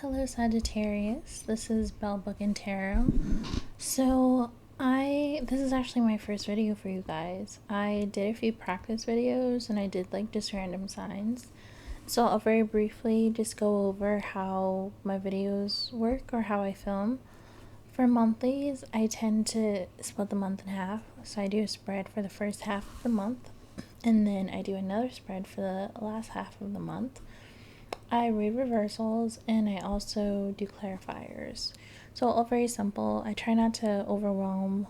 Hello Sagittarius, this is Bell Book and Tarot. So this is actually my first video for you guys. I did a few practice videos and I did like just random signs. So I'll very briefly just go over how my videos work or how I film. For monthlies, I tend to split the month in half. So I do a spread for the first half of the month and then I do another spread for the last half of the month. I read reversals and I also do clarifiers. So all very simple. I try not to overwhelm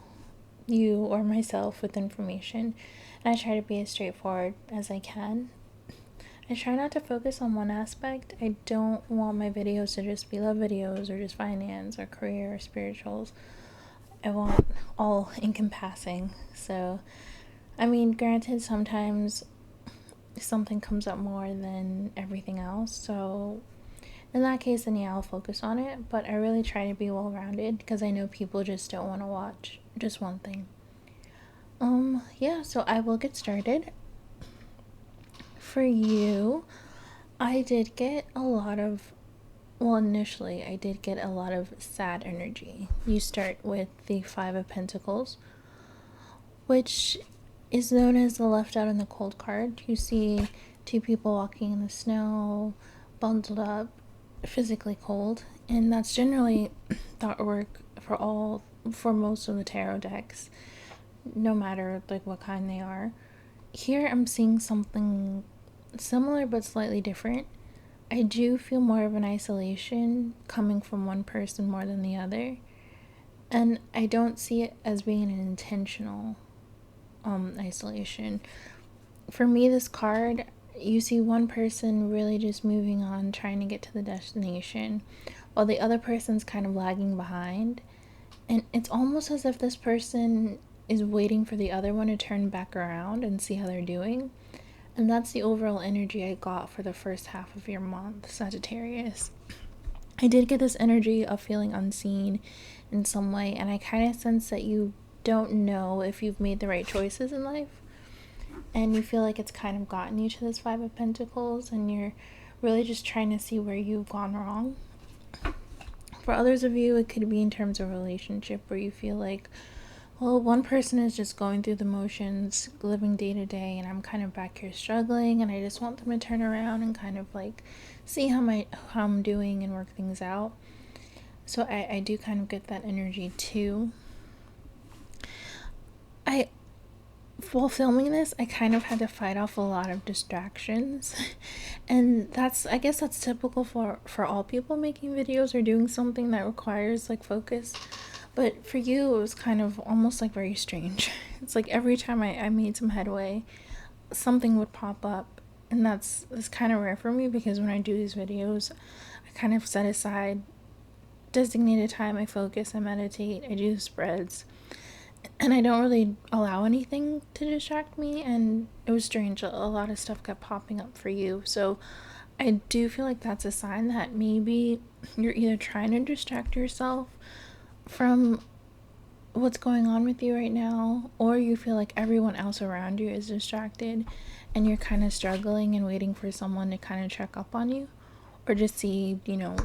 you or myself with information, and I try to be as straightforward as I can. I try not to focus on one aspect. I don't want my videos to just be love videos or just finance or career or spirituals. I want all encompassing. So, I mean, granted, sometimes something comes up more than everything else, so in that case then yeah, I'll focus on it, but I really try to be well-rounded because I know people just don't want to watch just one thing. Yeah, so I will get started. For you, I did get a lot of initially I did get a lot of sad energy. You start with the Five of Pentacles, which is known as the left out in the cold card. You see two people walking in the snow, bundled up, physically cold, and that's generally the artwork for most of the tarot decks, no matter like what kind they are. Here I'm seeing something similar but slightly different. I do feel more of an isolation coming from one person more than the other, and I don't see it as being an intentional isolation. For me, this card, you see one person really just moving on, trying to get to the destination, while the other person's kind of lagging behind. And it's almost as if this person is waiting for the other one to turn back around and see how they're doing. And that's the overall energy I got for the first half of your month, Sagittarius. I did get this energy of feeling unseen in some way, and I kind of sense that you don't know if you've made the right choices in life, and you feel like it's kind of gotten you to this Five of Pentacles, and you're really just trying to see where you've gone wrong. For others of you, it could be in terms of relationship where you feel like, well, one person is just going through the motions, living day to day, and I'm kind of back here struggling, and I just want them to turn around and kind of like see how I'm doing and work things out. So I do kind of get that energy too. While filming this, I kind of had to fight off a lot of distractions, and I guess that's typical for all people making videos or doing something that requires like focus. But for you, it was kind of almost like very strange. It's like every time I made some headway, something would pop up, and that's kind of rare for me because when I do these videos, I kind of set aside designated time, I focus, I meditate, I do the spreads, and I don't really allow anything to distract me. And it was strange, a lot of stuff kept popping up for you, so I do feel like that's a sign that maybe you're either trying to distract yourself from what's going on with you right now, or you feel like everyone else around you is distracted and you're kind of struggling and waiting for someone to kind of check up on you or just see,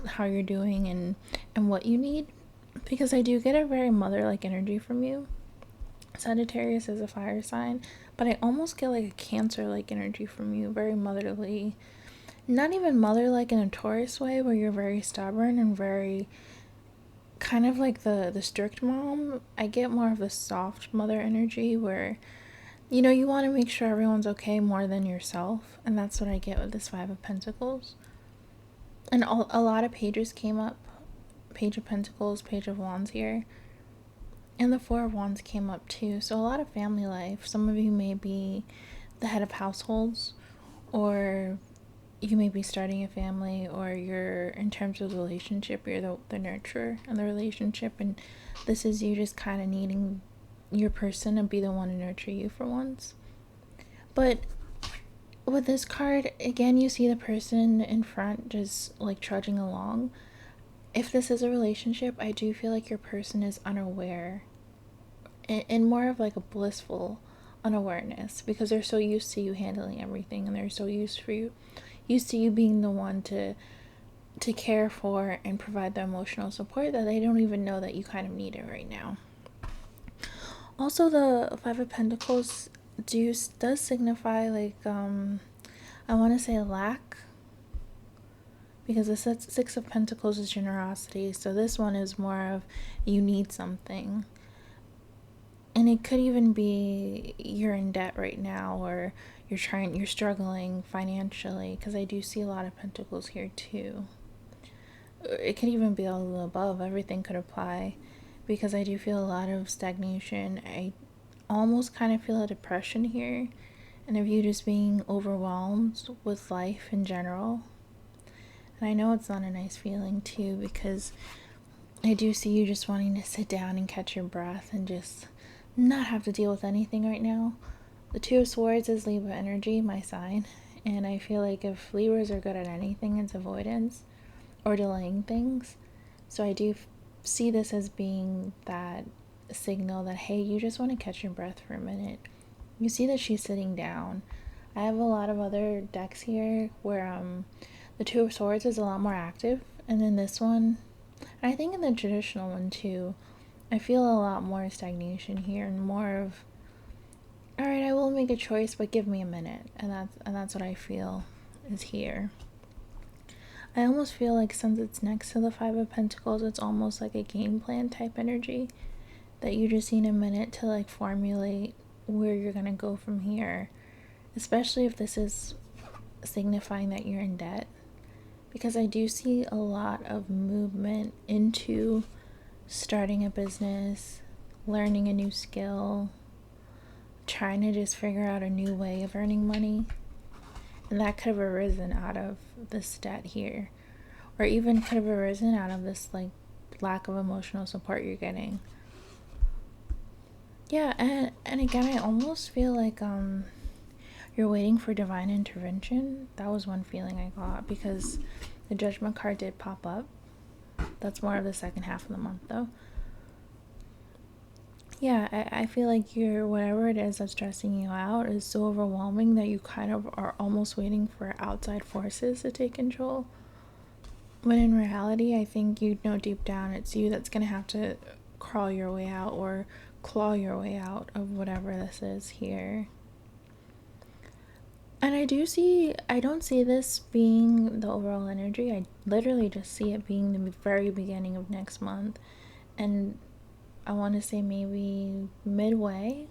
how you're doing and what you need. Because I do get a very mother-like energy from you. Sagittarius is a fire sign, but I almost get like a Cancer-like energy from you, very motherly. Not even mother-like in a Taurus way where you're very stubborn and very kind of like the strict mom. I get more of the soft mother energy where you want to make sure everyone's okay more than yourself, and that's what I get with this Five of Pentacles. And a lot of pages came up. Page of Pentacles, Page of Wands here, and the Four of Wands came up too. So a lot of family life. Some of you may be the head of households, or you may be starting a family, or you're, in terms of the relationship, you're the nurturer in the relationship, and this is you just kind of needing your person to be the one to nurture you for once. But with this card, again, you see the person in front just like trudging along. If this is a relationship, I do feel like your person is unaware, and more of like a blissful unawareness, because they're so used to you handling everything, and they're so used to you being the one to to care for and provide the emotional support that they don't even know that you kind of need it right now. Also, the Five of Pentacles does signify like I want to say lack, because the Six of Pentacles is generosity, so this one is more of you need something. And it could even be you're in debt right now, or you're struggling financially, because I do see a lot of pentacles here too. It could even be all of the above. Everything could apply, because I do feel a lot of stagnation. I almost kind of feel a depression here, and of you just being overwhelmed with life in general. And I know it's not a nice feeling too, because I do see you just wanting to sit down and catch your breath and just not have to deal with anything right now. The Two of Swords is Libra energy, my sign, and I feel like if Libras are good at anything, it's avoidance or delaying things. So I do see this as being that signal that, hey, you just want to catch your breath for a minute. You see that she's sitting down. I have a lot of other decks here where the Two of Swords is a lot more active, and then this one, and I think in the traditional one too, I feel a lot more stagnation here and more of, all right, I will make a choice, but give me a minute. And that's what I feel is here. I almost feel like since it's next to the Five of Pentacles, it's almost like a game plan type energy, that you just need a minute to like formulate where you're gonna go from here, especially if this is signifying that you're in debt, because I do see a lot of movement into starting a business, learning a new skill, trying to just figure out a new way of earning money. And that could have arisen out of this debt here, or even could have arisen out of this like lack of emotional support you're getting. Yeah, and again, I almost feel like you're waiting for divine intervention. That was one feeling I got, because the Judgment card did pop up. That's more of the second half of the month though. Yeah, I feel like whatever it is that's stressing you out is so overwhelming that you kind of are almost waiting for outside forces to take control. When in reality, I think you know deep down it's you that's going to have to crawl your way out or claw your way out of whatever this is here. And I don't see this being the overall energy. I literally just see it being the very beginning of next month. And I want to say maybe midway,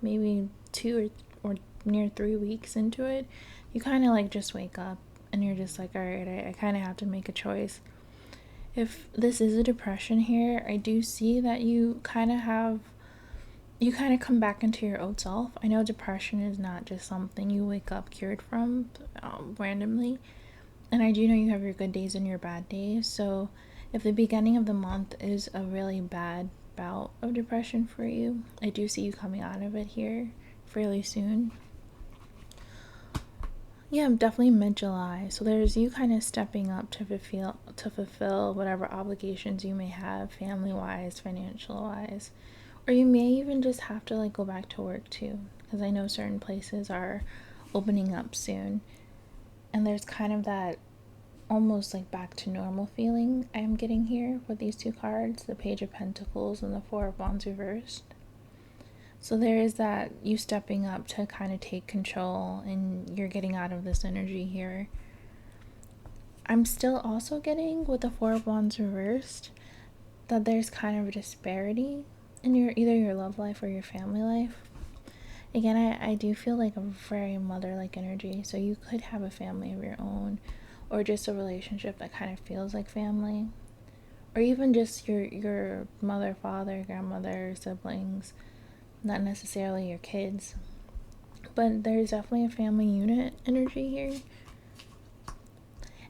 maybe 2 or near 3 weeks into it, you kind of like just wake up and you're just like, all right, I kind of have to make a choice. If this is a depression here, I do see that you kind of come back into your old self. I know depression is not just something you wake up cured from randomly. And I do know you have your good days and your bad days. So if the beginning of the month is a really bad bout of depression for you, I do see you coming out of it here fairly soon. Yeah, I'm definitely mid-July. So there's you kind of stepping up to fulfill whatever obligations you may have, family-wise, financial-wise. Or you may even just have to like go back to work too, because I know certain places are opening up soon. And there's kind of that almost like back to normal feeling I'm getting here with these two cards, the Page of Pentacles and the Four of Wands reversed. So there is that you stepping up to kind of take control, and you're getting out of this energy here. I'm still also getting with the Four of Wands reversed that there's kind of a disparity in either your love life or your family life. Again, I do feel like a very mother-like energy, so you could have a family of your own, or just a relationship that kind of feels like family, or even just your mother, father, grandmother, siblings, not necessarily your kids, but there's definitely a family unit energy here.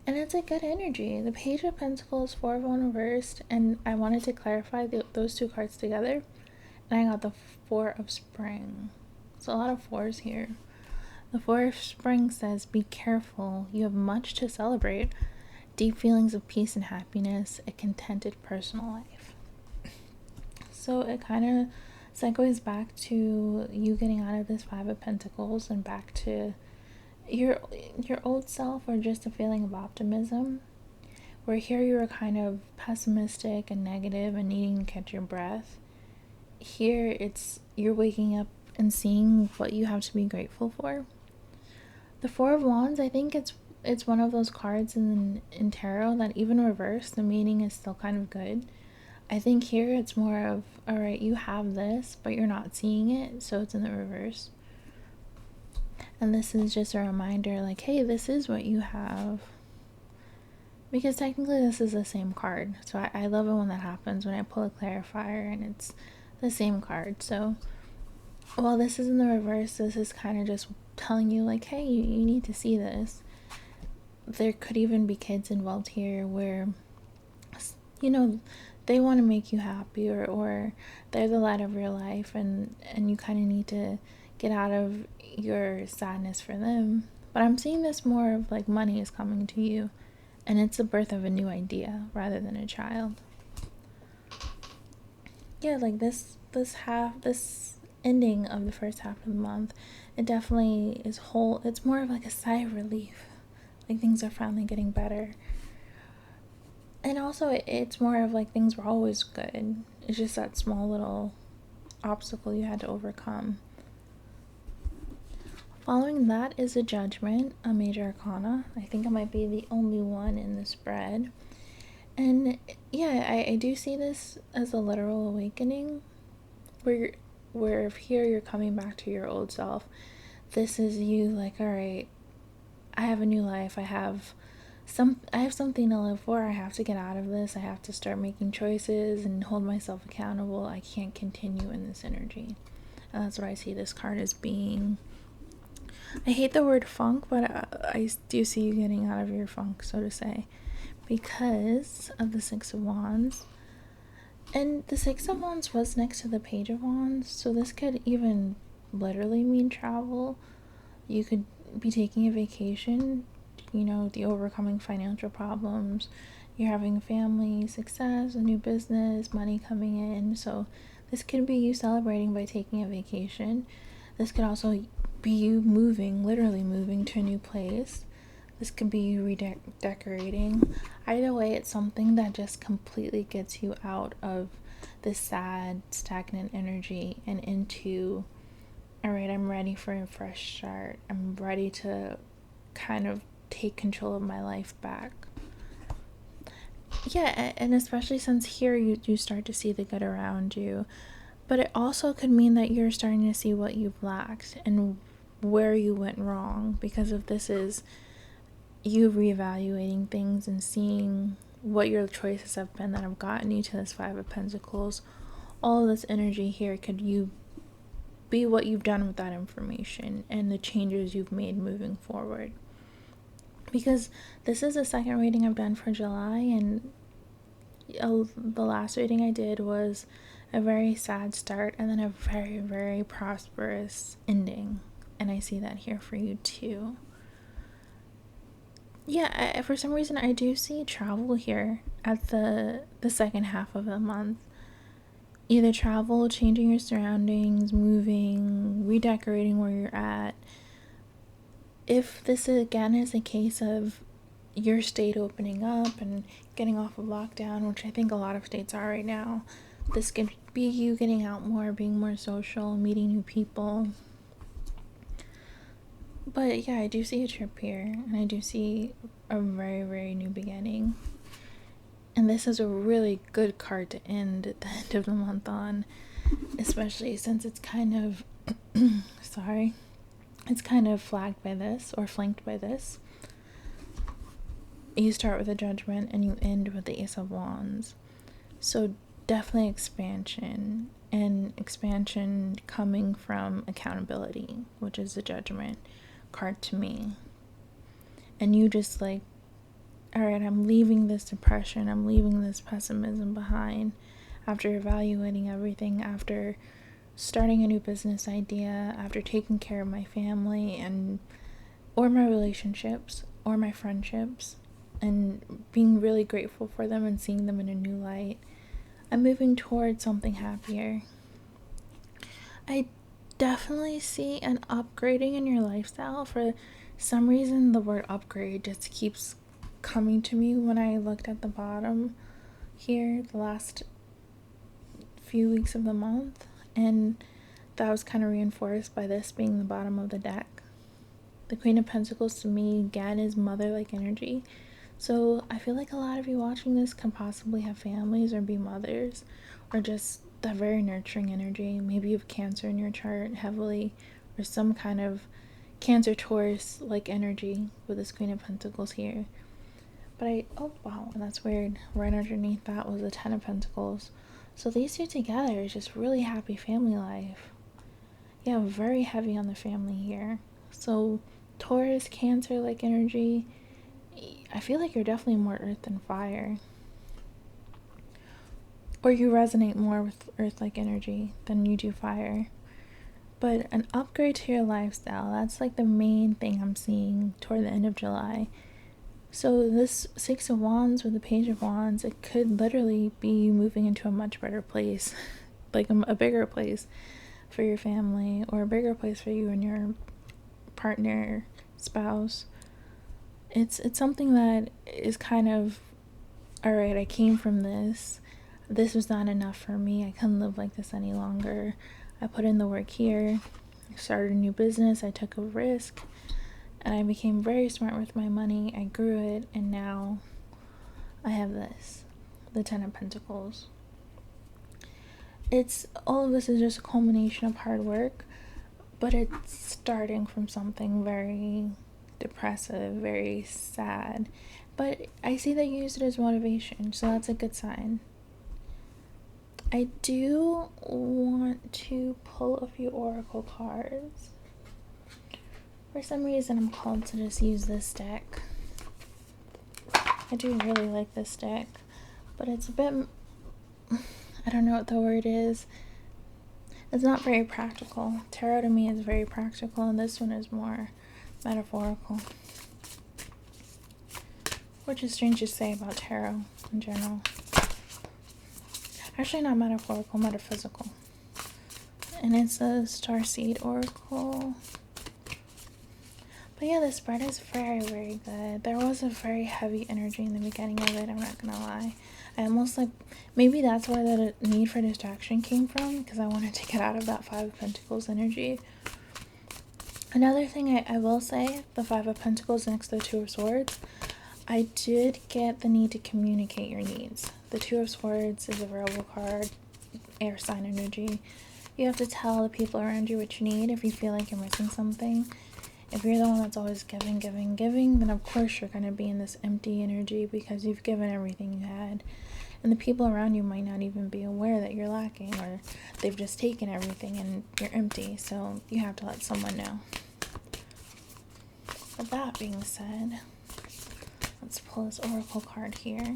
And it's a good energy. The Page of Pentacles, Four of Wands reversed, and I wanted to clarify those two cards together, and I got the Four of Spring. So a lot of fours here. The Four of Spring says, be careful, you have much to celebrate, deep feelings of peace and happiness, a contented personal life. So it kind of segues back to you getting out of this Five of Pentacles and back to your old self, or just a feeling of optimism. where here you were kind of pessimistic and negative and needing to catch your breath, here it's you're waking up and seeing what you have to be grateful for. The Four of Wands, I think it's one of those cards in tarot that even reversed, the meaning is still kind of good. I think here it's more of, all right, you have this, but you're not seeing it, so it's in the reverse. And this is just a reminder, like, hey, this is what you have. Because technically this is the same card. So I love it when that happens, when I pull a clarifier and it's the same card. So while this is in the reverse, this is kind of just telling you, like, hey, you need to see this. There could even be kids involved here where, you know, they want to make you happy, or they're the light of your life, and you kind of need to get out of your sadness for them. But I'm seeing this more of like money is coming to you, and it's the birth of a new idea rather than a child. Yeah, like this ending of the first half of the month, it definitely is whole. It's more of like a sigh of relief, like things are finally getting better. And also it's more of like things were always good, it's just that small little obstacle you had to overcome. Following that is a Judgment, a major arcana. I think I might be the only one in the spread. And yeah, I do see this as a literal awakening, where if here you're coming back to your old self. This is you, like, all right, I have a new life, I have something to live for, I have to get out of this, I have to start making choices and hold myself accountable. I can't continue in this energy. And that's what I see this card as being. I hate the word funk, but I do see you getting out of your funk, so to say, because of the Six of Wands. And the Six of Wands was next to the Page of Wands, so this could even literally mean travel. You could be taking a vacation, you know, the overcoming financial problems, you're having family success, a new business, money coming in. So this could be you celebrating by taking a vacation. This could also be you moving, literally moving to a new place. This could be you redecorating. Either way, it's something that just completely gets you out of this sad, stagnant energy and into, all right, I'm ready for a fresh start. I'm ready to kind of take control of my life back. Yeah, and especially since here you start to see the good around you. But it also could mean that you're starting to see what you've lacked and where you went wrong, because if this is you reevaluating things and seeing what your choices have been that have gotten you to this Five of Pentacles, all of this energy here could you be what you've done with that information and the changes you've made moving forward. Because this is the second reading I've done for July, and the last reading I did was a very sad start and then a very, very prosperous ending. And I see that here for you too. Yeah, for some reason I do see travel here at the second half of the month. Either travel, changing your surroundings, moving, redecorating where you're at. If this again is a case of your state opening up and getting off of lockdown, which I think a lot of states are right now, this could be you getting out more, being more social, meeting new people. But yeah, I do see a trip here, and I do see a very, very new beginning. And this is a really good card to end at the end of the month on, especially since it's kind of, it's kind of flanked by this, or flanked by this. You start with a Judgment and you end with the Ace of Wands. So definitely expansion, and expansion coming from accountability, which is the Judgment card to me. And you just like, all right, I'm leaving this depression, I'm leaving this pessimism behind after evaluating everything, after starting a new business idea, after taking care of my family and or my relationships or my friendships, and being really grateful for them and seeing them in a new light. I'm moving towards something happier. I definitely see an upgrading in your lifestyle. For some reason, the word upgrade just keeps coming to me when I looked at the bottom here the last few weeks of the month, and that was kind of reinforced by this being the bottom of the deck. The Queen of Pentacles to me again is mother-like energy. So I feel like a lot of you watching this can possibly have families or be mothers, or just that very nurturing energy. Maybe you have Cancer in your chart heavily, or some kind of Cancer Taurus like energy with this Queen of Pentacles here. But oh wow, that's weird. Right underneath that was the Ten of Pentacles. So these two together is just really happy family life. Yeah, very heavy on the family here. So Taurus, Cancer like energy. I feel like you're definitely more earth than fire. Or you resonate more with earth-like energy than you do fire. But an upgrade to your lifestyle, that's like the main thing I'm seeing toward the end of July. So this Six of Wands with the Page of Wands, it could literally be you moving into a much better place. Like a bigger place for your family, or a bigger place for you and your partner, spouse. It's something that is kind of, alright, I came from this. This was not enough for me. I couldn't live like this any longer. I put in the work here. I started a new business. I took a risk. And I became very smart with my money. I grew it. And now I have this. The Ten of Pentacles. All of this is just a culmination of hard work. But it's starting from something very depressive, very sad. But I see that you use it as motivation, so that's a good sign. I do want to pull a few oracle cards. For some reason, I'm called to just use this deck. I do really like this deck, but it's a bit, I don't know what the word is. It's not very practical. Tarot to me is very practical, and this one is more metaphorical. Which is strange to say about tarot in general. Actually, not metaphorical, metaphysical. And it's a Starseed Oracle. But yeah, the spread is very, very good. There was a very heavy energy in the beginning of it, I'm not gonna lie. I almost maybe that's where the need for distraction came from, because I wanted to get out of that Five of Pentacles energy. Another thing I will say, the Five of Pentacles next to the Two of Swords, I did get the need to communicate your needs. The Two of Swords is a variable card, air sign energy. You have to tell the people around you what you need if you feel like you're missing something. If you're the one that's always giving, then of course you're going to be in this empty energy because you've given everything you had. And the people around you might not even be aware that you're lacking, or they've just taken everything and you're empty. So you have to let someone know. With that being said, let's pull this oracle card here.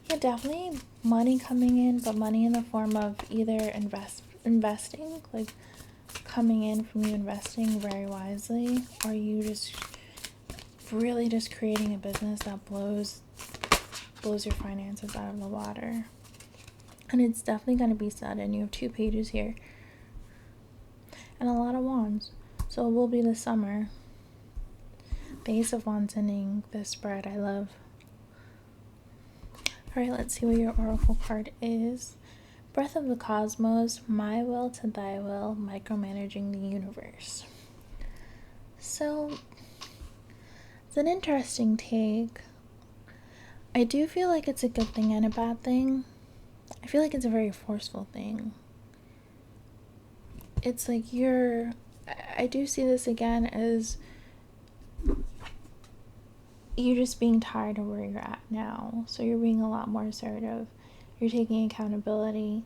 Yeah, definitely money coming in, but money in the form of either investing, like coming in from you investing very wisely, or you just really just creating a business that blows your finances out of the water. And it's definitely going to be sudden. You have 2 pages here and a lot of wands, so it will be the summer. The Ace of Wands ending this spread, I love. Alright, let's see what your oracle card is. Breath of the Cosmos, my will to thy will, micromanaging the universe. So, it's an interesting take. I do feel like it's a good thing and a bad thing. I feel like it's a very forceful thing. It's like I do see this again as you just being tired of where you're at now. So you're being a lot more assertive. You're taking accountability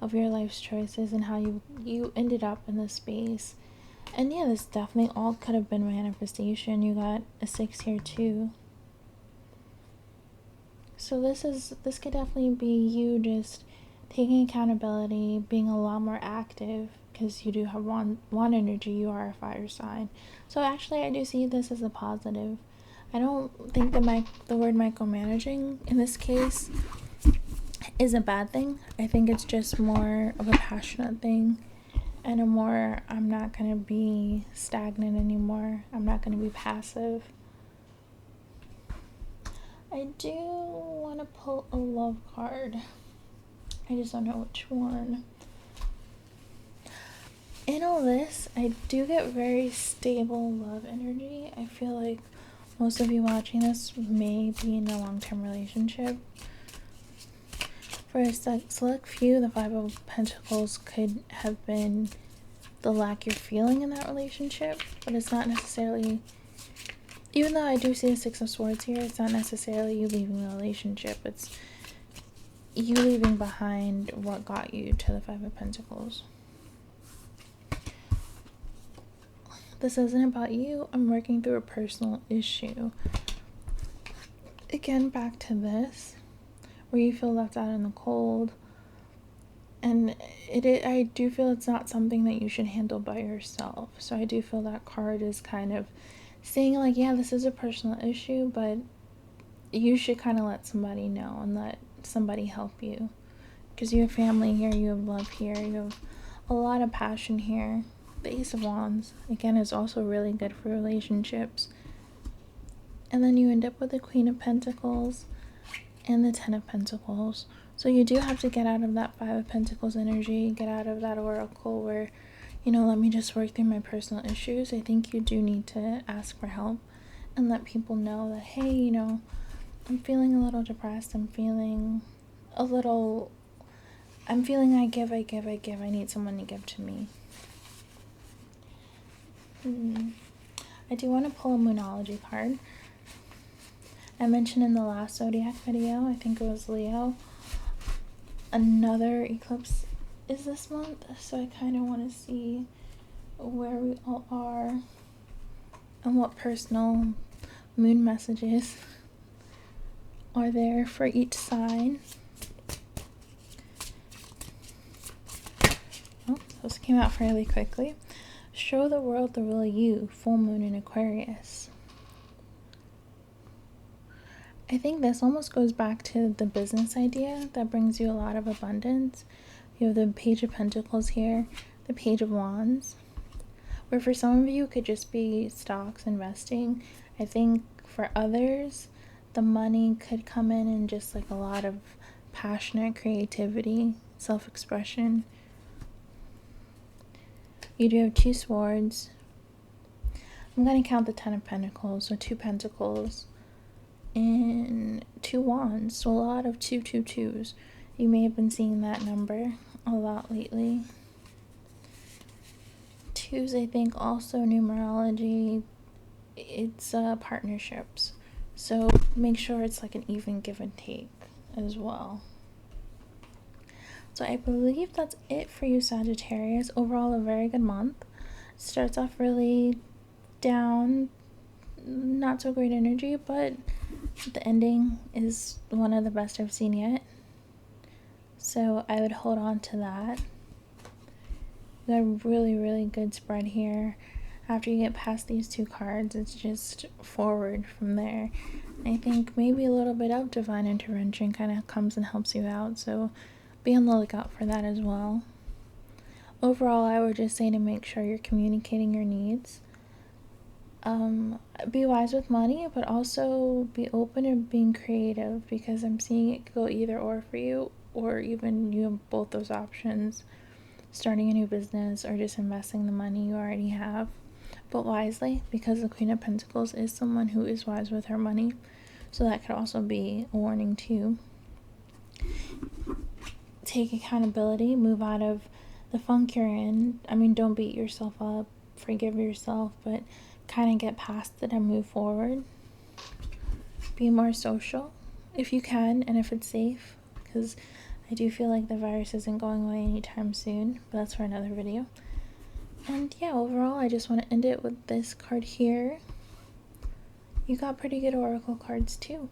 of your life's choices and how you ended up in this space. And yeah, this definitely all could have been manifestation. You got a 6 here too. So this could definitely be you just taking accountability, being a lot more active, because you do have one energy. You are a fire sign. So actually, I do see this as a positive. I don't think the word micromanaging in this case is a bad thing. I think it's just more of a passionate thing, and I'm not going to be stagnant anymore. I'm not going to be passive. I do want to pull a love card. I just don't know which one. In all this, I do get very stable love energy. I feel like most of you watching this may be in a long-term relationship. For a select few, the Five of Pentacles could have been the lack you're feeling in that relationship, but it's not necessarily, even though I do see the Six of Swords here, it's not necessarily you leaving the relationship, it's you leaving behind what got you to the Five of Pentacles. This isn't about you. I'm working through a personal issue. Again, back to this, where you feel left out in the cold. And I do feel it's not something that you should handle by yourself. So I do feel that card is kind of saying like, yeah, this is a personal issue, but you should kind of let somebody know and let somebody help you. Because you have family here, you have love here, you have a lot of passion here. The Ace of Wands, again, is also really good for relationships. And then you end up with the Queen of Pentacles and the Ten of Pentacles. So you do have to get out of that Five of Pentacles energy, get out of that oracle where, you know, let me just work through my personal issues. I think you do need to ask for help and let people know that, hey, you know, I'm feeling a little depressed. I'm feeling I give. I need someone to give to me. I do want to pull a Moonology card. I mentioned in the last Zodiac video, I think it was Leo, another eclipse is this month, so I kind of want to see where we all are and what personal moon messages are there for each sign. Oh, those came out fairly quickly. Show the world the real you, full moon in Aquarius. I think this almost goes back to the business idea that brings you a lot of abundance. You have the Page of Pentacles here, the Page of Wands, where for some of you it could just be stocks, investing. I think for others, the money could come in just like a lot of passionate creativity, self-expression. You do have two swords. I'm going to count the Ten of Pentacles, so 2 Pentacles and 2 Wands, so a lot of 222s. You may have been seeing that number a lot lately. 2s, I think, also numerology, it's partnerships, so make sure it's like an even give and take as well. So I believe that's it for you, Sagittarius. Overall, a very good month. Starts off really down, not so great energy, but the ending is one of the best I've seen yet. So I would hold on to that. You got a really, really good spread here. After you get past these 2 cards, it's just forward from there. I think maybe a little bit of divine intervention kind of comes and helps you out, so be on the lookout for that as well. Overall, I would just say to make sure you're communicating your needs. Be wise with money, but also be open and being creative, because I'm seeing it go either or for you, or even you have both those options, starting a new business or just investing the money you already have, but wisely, because the Queen of Pentacles is someone who is wise with her money, so that could also be a warning too. Take accountability, move out of the funk you're in. I mean, don't beat yourself up, forgive yourself, but kind of get past it and move forward. Be more social if you can and if it's safe, because I do feel like the virus isn't going away anytime soon, but that's for another video. And yeah, overall, I just want to end it with this card here. You got pretty good oracle cards too.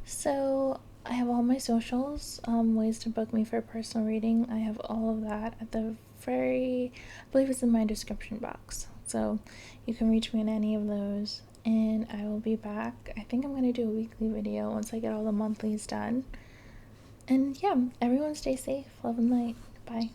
So I have all my socials, ways to book me for a personal reading. I have all of that at the I believe it's in my description box. So you can reach me in any of those, and I will be back. I think I'm going to do a weekly video once I get all the monthlies done. And yeah, everyone stay safe. Love and light. Bye.